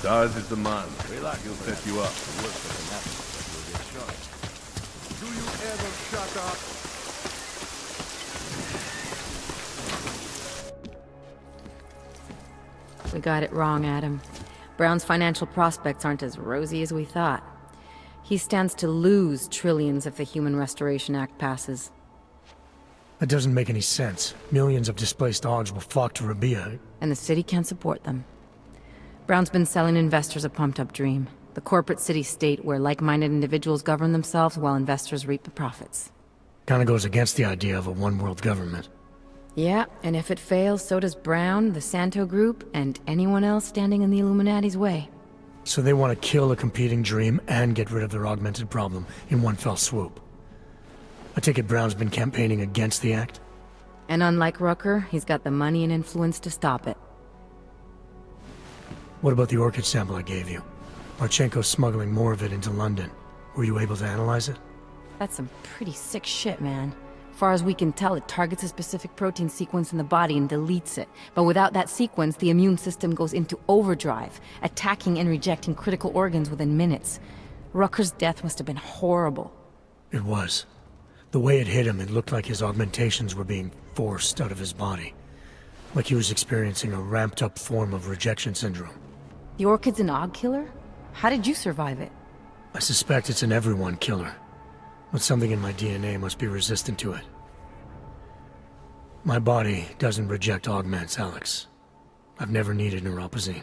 Ours is the man. Relax. He'll set you up. The worst that can happen is that you'll get shot. Do you ever shut up? We got it wrong, Adam. Brown's financial prospects aren't as rosy as we thought. He stands to lose trillions if the Human Restoration Act passes. That doesn't make any sense. Millions of displaced Augs will flock to Rabia. And the city can't support them. Brown's been selling investors a pumped-up dream. The corporate city-state where like-minded individuals govern themselves while investors reap the profits. Kinda goes against the idea of a one-world government. Yeah, and if it fails, so does Brown, the Santo Group, and anyone else standing in the Illuminati's way. So they want to kill a competing dream and get rid of their augmented problem in one fell swoop. I take it Brown's been campaigning against the act? And unlike Rucker, he's got the money and influence to stop it. What about the orchid sample I gave you? Marchenko's smuggling more of it into London. Were you able to analyze it? That's some pretty sick shit, man. Far as we can tell, it targets a specific protein sequence in the body and deletes it. But without that sequence, the immune system goes into overdrive, attacking and rejecting critical organs within minutes. Rucker's death must have been horrible. It was. The way it hit him, it looked like his augmentations were being forced out of his body. Like he was experiencing a ramped-up form of rejection syndrome. The orchid's an Aug killer? How did you survive it? I suspect it's an everyone killer. But something in my DNA must be resistant to it. My body doesn't reject augments, Alex. I've never needed neuropozyne.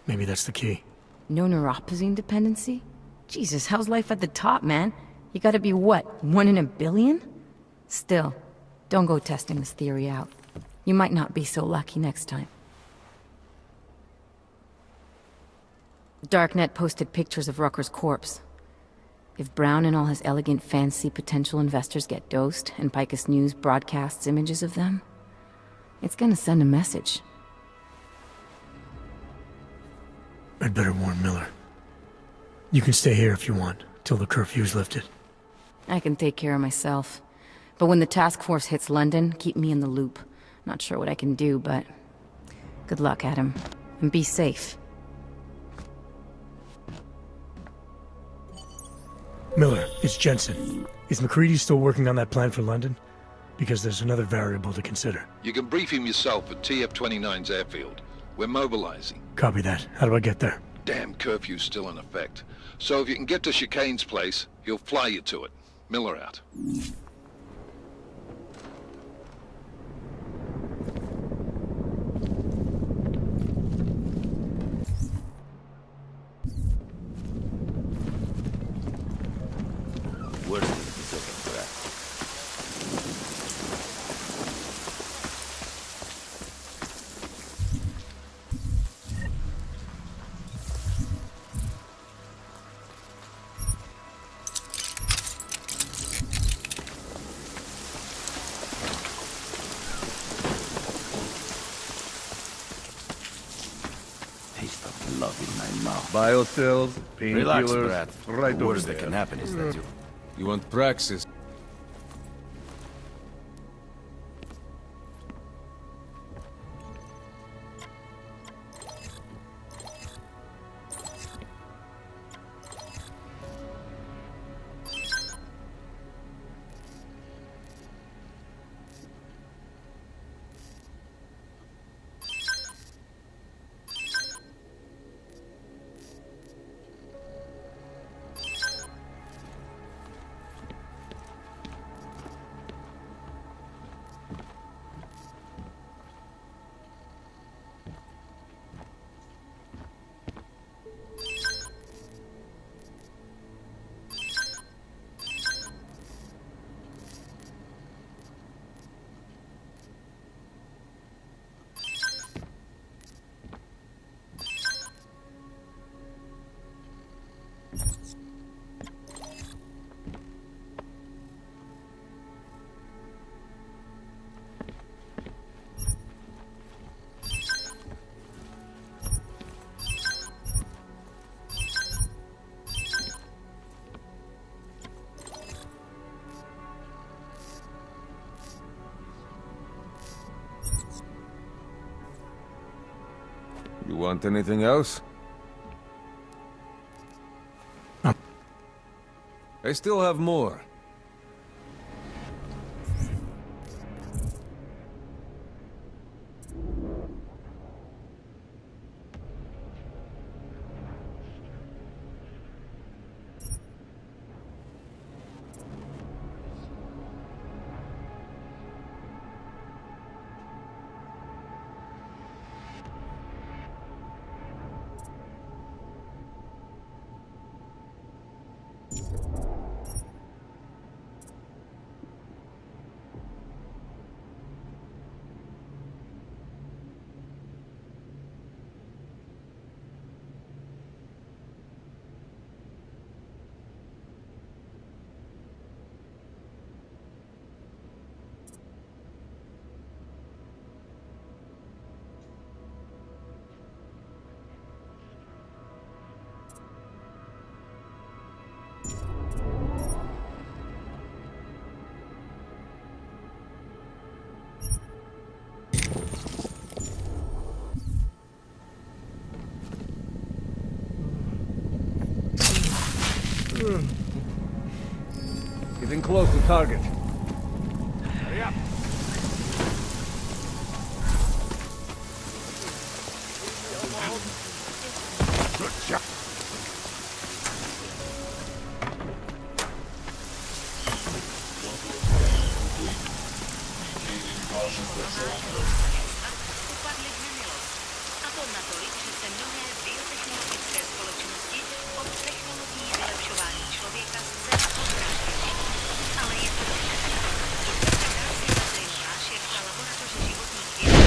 Maybe that's the key. No neuropozyne dependency? Jesus, how's life at the top, man? You gotta be what, 1 in a billion? Still, don't go testing this theory out. You might not be so lucky next time. Darknet posted pictures of Rucker's corpse. If Brown and all his elegant fancy potential investors get dosed, and Picus News broadcasts images of them, it's gonna send a message. I'd better warn Miller. You can stay here if you want, till the curfew's lifted. I can take care of myself. But when the task force hits London, keep me in the loop. Not sure what I can do, but... good luck, Adam. And be safe. Miller, it's Jensen. Is McCready still working on that plan for London? Because there's another variable to consider. You can brief him yourself at TF-29's airfield. We're mobilizing. Copy that. How do I get there? Damn curfew's still in effect. So if you can get to Chicane's place, he'll fly you to it. Miller out. Worse than the second crack. Taste of love in my mouth. Biocells, Relax, painkillers, Brad. right The over worst there. that can happen is that You want praxis? You want anything else? No. I still have more. Getting close to target. Hurry up. Good job. Upadli v nemilost. A to natolik, že se mnohé biotechnologické společnosti od technologií vylepšování člověka zcela odvrátějí. Ale je to dobré. Integrace veřejná šéfka laboratoře životních věd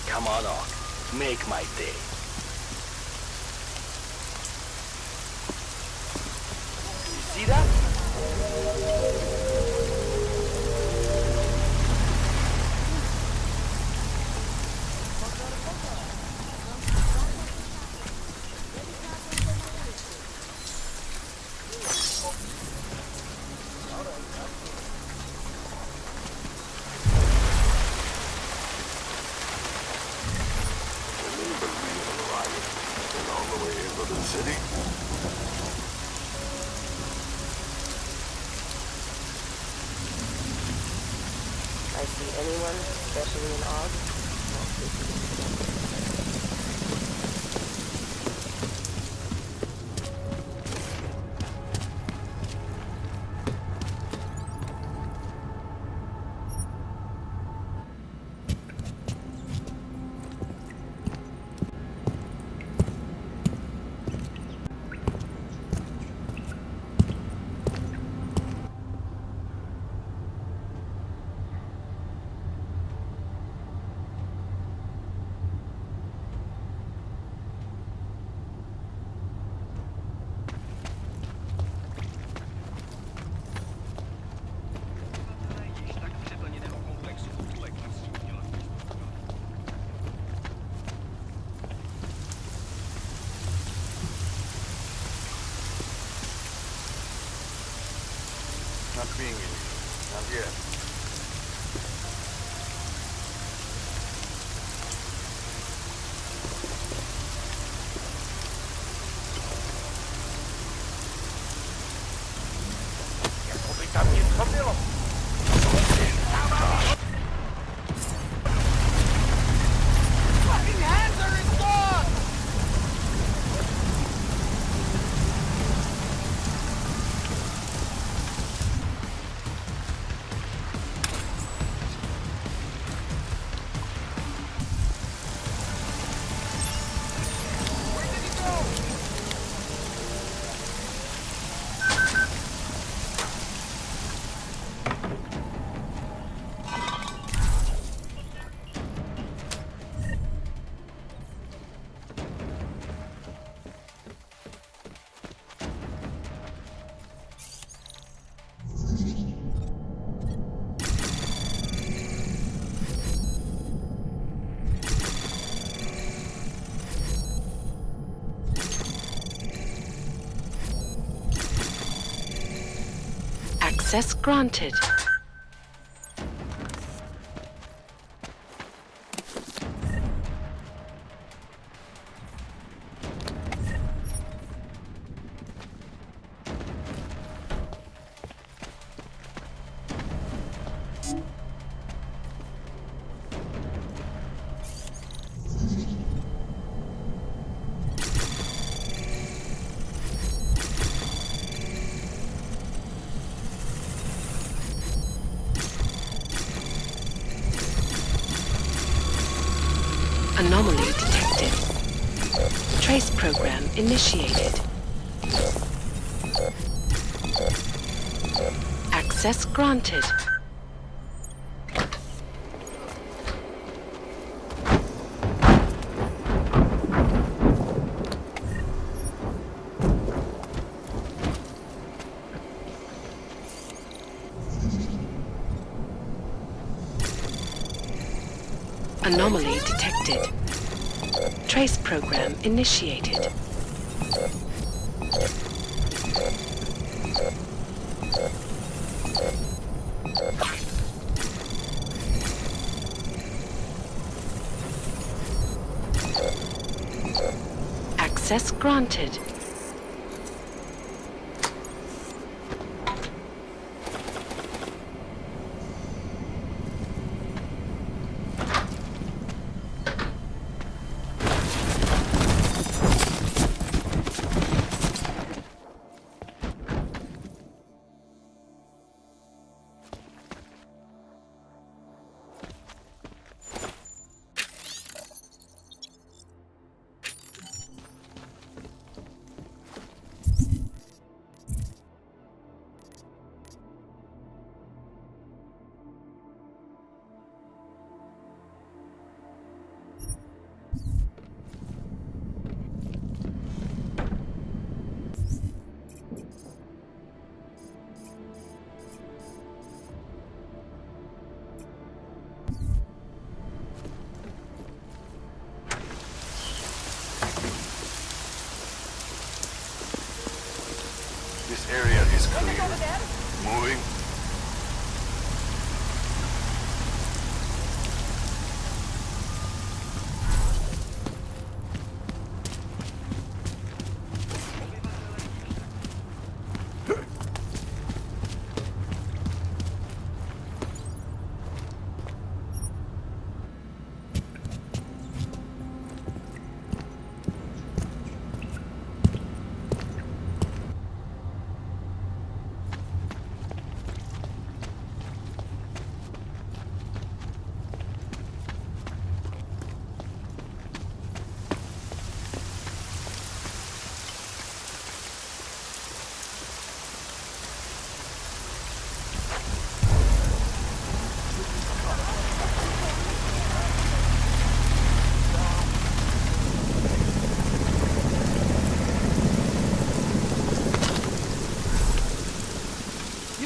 Come on, Orc. Make my day. You see that? I see anyone, especially an Og. Not being in here. Not yet. Jako by tam něco bylo. Fucking hands are restored! Access granted. Anomaly detected. Trace program initiated. Access granted. Anomaly detected. Trace program initiated. Access granted. This area is clear. Moving.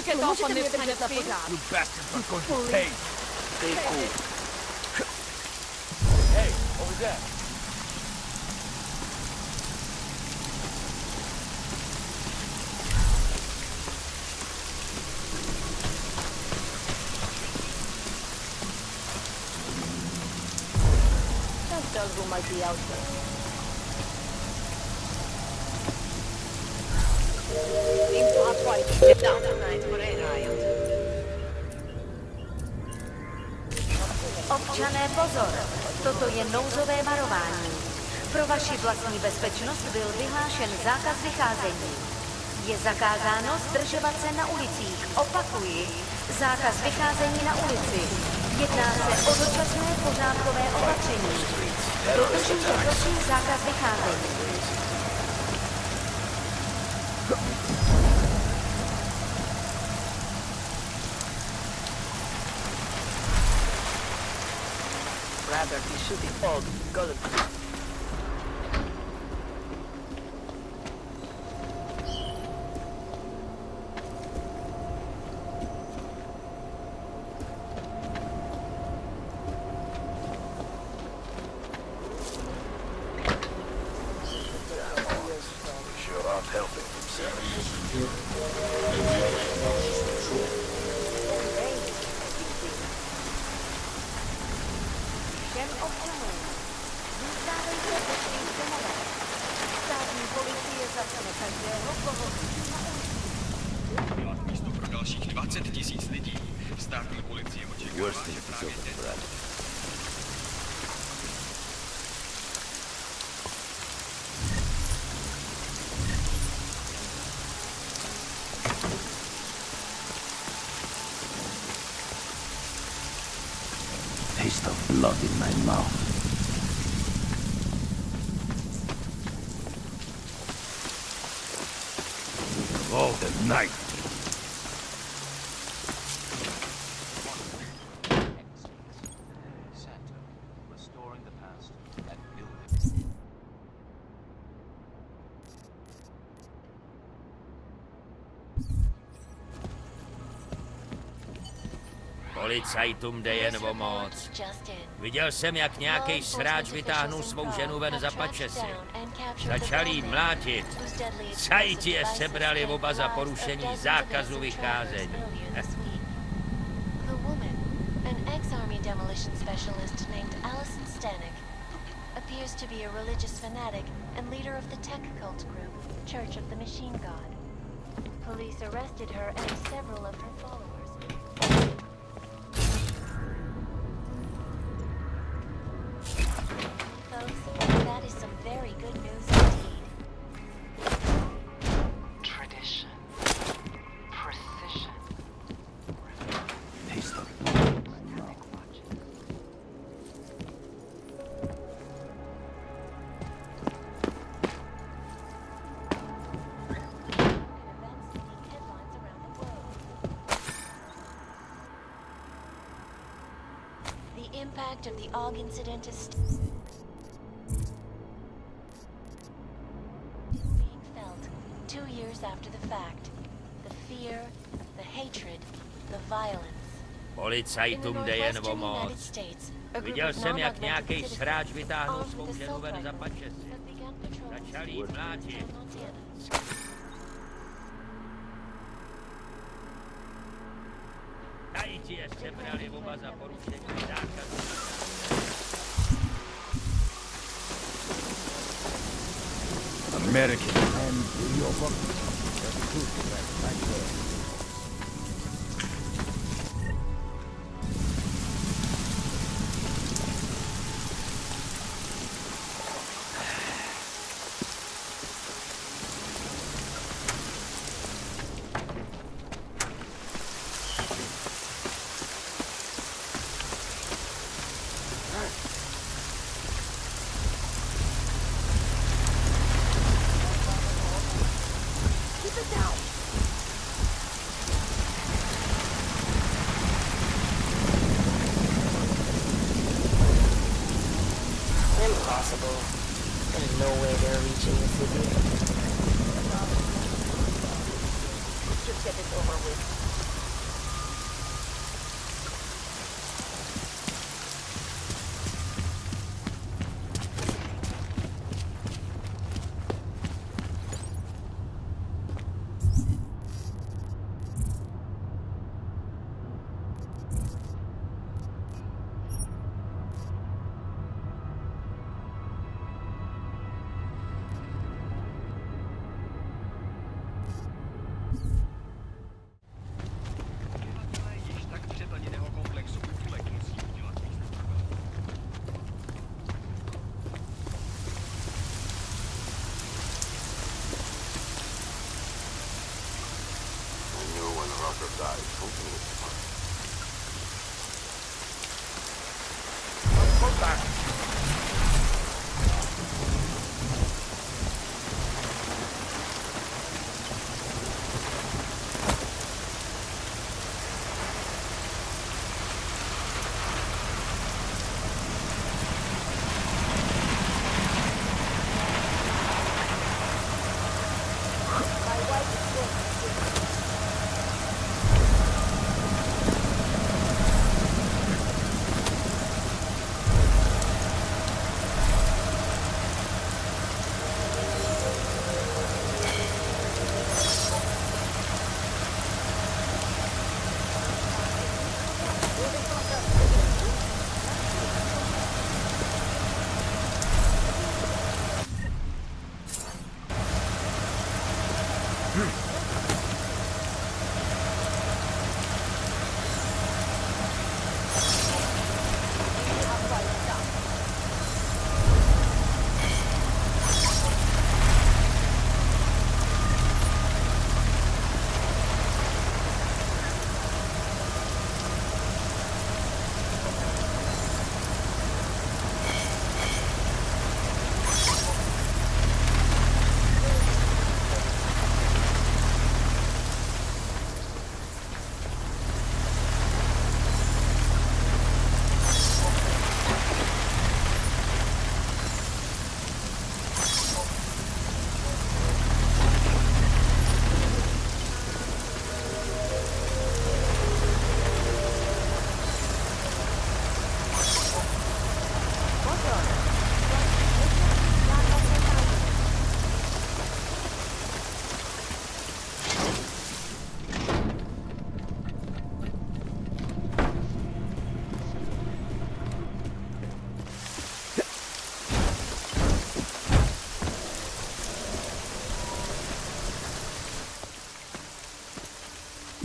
Get off on this kind of speed. You bastards are going to pay. Stay cool. Hey, over there. That dog who might be out there. Občané, pozor! Toto je nouzové varování. Pro vaši vlastní bezpečnost byl vyhlášen zákaz vycházení. Je zakázáno zdržovat se na ulicích. Opakuji, zákaz vycházení na ulici. Jedná se o dočasné pořádkové opatření. Dodržujte prosím zákaz vycházení. Rather be shooting all gullet. Sure aren't helping themselves. Všem občanům zůstávejte ve svých domovech. Státní policie zatkne každého, koho vidí na ulici. Dělat místo pro dalších 20 000 lidí. Státní policie očekává, že právě teď... Taste of blood in my mouth. All the night. Policajtům jde jen o moc. Viděl jsem, jak nějaký sráč vytáhnul svou ženu ven za pačesy. Začal jí mlátit. Sajti je sebrali oba za porušení zákazu vycházení. Appears to be a religious fanatic and leader of the tech cult group, Church of the Machine God. Police arrested her and several of her followers. Folks, that is some very good news indeed. Tradition. Precision. Taste of The impact of the AUG incident is being felt 2 years after the fact. The fear, the hatred, the violence. Policajtům jde jen o moc. Viděl jsem, jak nějaký sráč vytáhnul svou ženu ven za pačesy. Začal jí mlátit. Sajti je sebrali oba za porušení zákazu. American and your fuck. That's true. That's right there. Impossible. There's no way they're reaching the city. Let's just get this over with.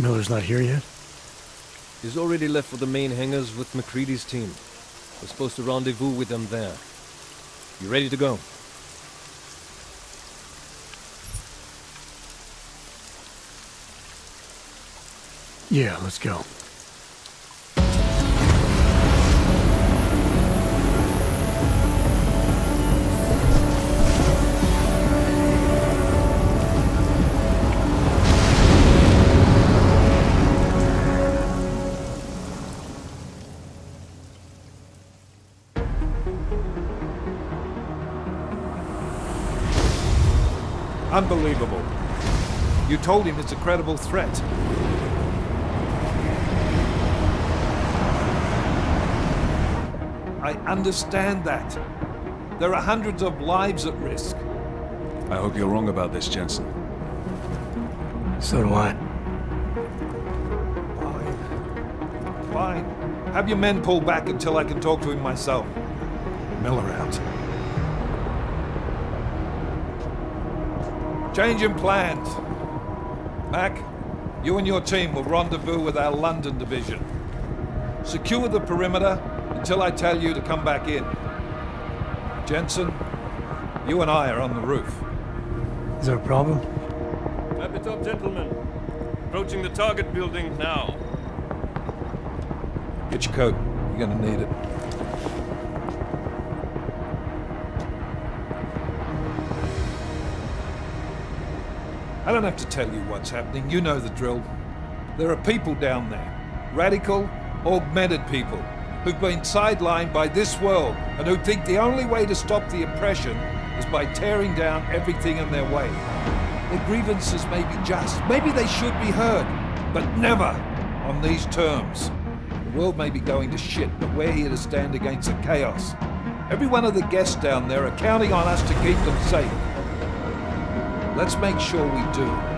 Miller's not here yet? He's already left for the main hangars with McCready's team. We're supposed to rendezvous with them there. You ready to go? Yeah, let's go. Unbelievable. You told him it's a credible threat. I understand that. There are hundreds of lives at risk. I hope you're wrong about this, Jensen. So do I. Fine. Fine. Have your men pull back until I can talk to him myself. Miller out. Changing plans. Mac, you and your team will rendezvous with our London division. Secure the perimeter until I tell you to come back in. Jensen, you and I are on the roof. Is there a problem? Wrap it up, gentlemen. Approaching the target building now. Get your coat. You're gonna need it. I don't have to tell you what's happening. You know the drill. There are people down there. Radical, augmented people who've been sidelined by this world and who think the only way to stop the oppression is by tearing down everything in their way. Their grievances may be just. Maybe they should be heard, but never on these terms. The world may be going to shit, but we're here to stand against the chaos. Every one of the guests down there are counting on us to keep them safe. Let's make sure we do.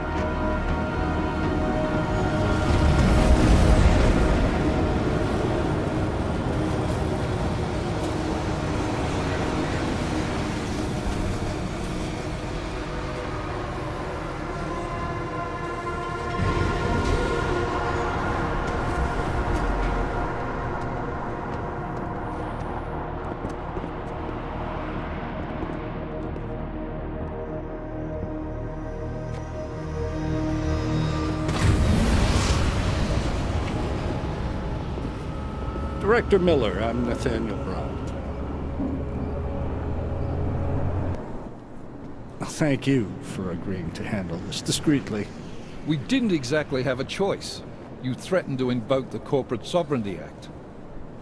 Director Miller, I'm Nathaniel Brown. Thank you for agreeing to handle this discreetly. We didn't exactly have a choice. You threatened to invoke the Corporate Sovereignty Act.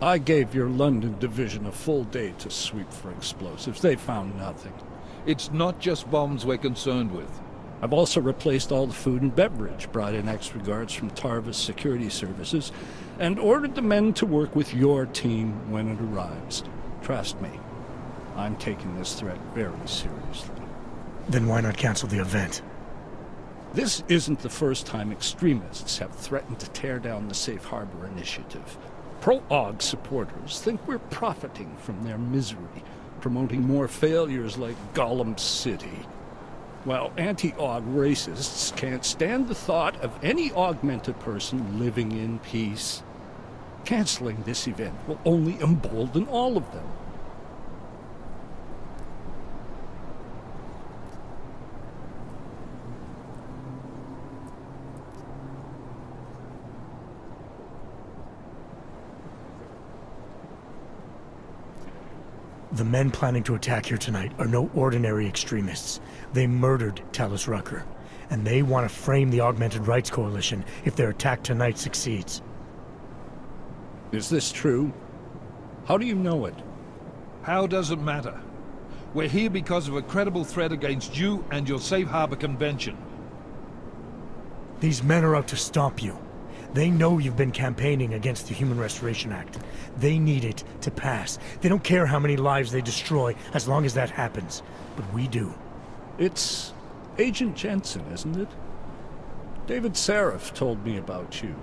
I gave your London division a full day to sweep for explosives. They found nothing. It's not just bombs we're concerned with. I've also replaced all the food and beverage, brought in extra guards from Tarvis Security Services, and ordered the men to work with your team when it arrives. Trust me, I'm taking this threat very seriously. Then why not cancel the event? This isn't the first time extremists have threatened to tear down the Safe Harbor Initiative. Pro-AUG supporters think we're profiting from their misery, promoting more failures like Gollum City. Well, anti-aug racists can't stand the thought of any augmented person living in peace. Canceling this event will only embolden all of them. The men planning to attack here tonight are no ordinary extremists. They murdered Talus Rucker, and they want to frame the Augmented Rights Coalition if their attack tonight succeeds. Is this true? How do you know it? How does it matter? We're here because of a credible threat against you and your Safe Harbor Convention. These men are out to stop you. They know you've been campaigning against the Human Restoration Act. They need it to pass. They don't care how many lives they destroy, as long as that happens. But we do. It's Agent Jensen, isn't it? David Seraph told me about you.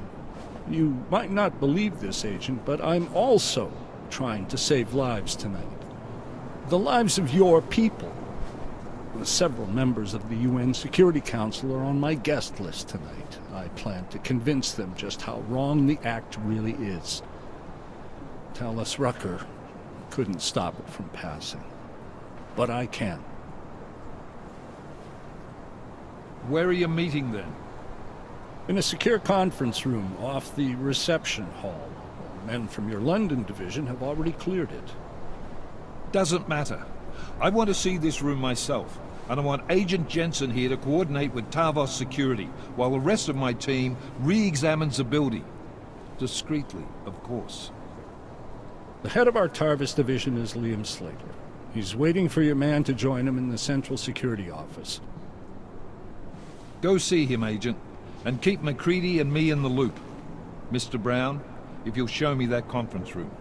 You might not believe this, Agent, but I'm also trying to save lives tonight. The lives of your people. Several members of the UN Security Council are on my guest list tonight. I plan to convince them just how wrong the act really is. Talus Rucker couldn't stop it from passing. But I can. Where are you meeting then? In a secure conference room off the reception hall. Men from your London division have already cleared it. Doesn't matter. I want to see this room myself, and I want Agent Jensen here to coordinate with Tarvos Security, while the rest of my team re-examines the building. Discreetly, of course. The head of our Tarvis division is Liam Slater. He's waiting for your man to join him in the Central Security Office. Go see him, Agent, and keep McCready and me in the loop. Mr. Brown, if you'll show me that conference room.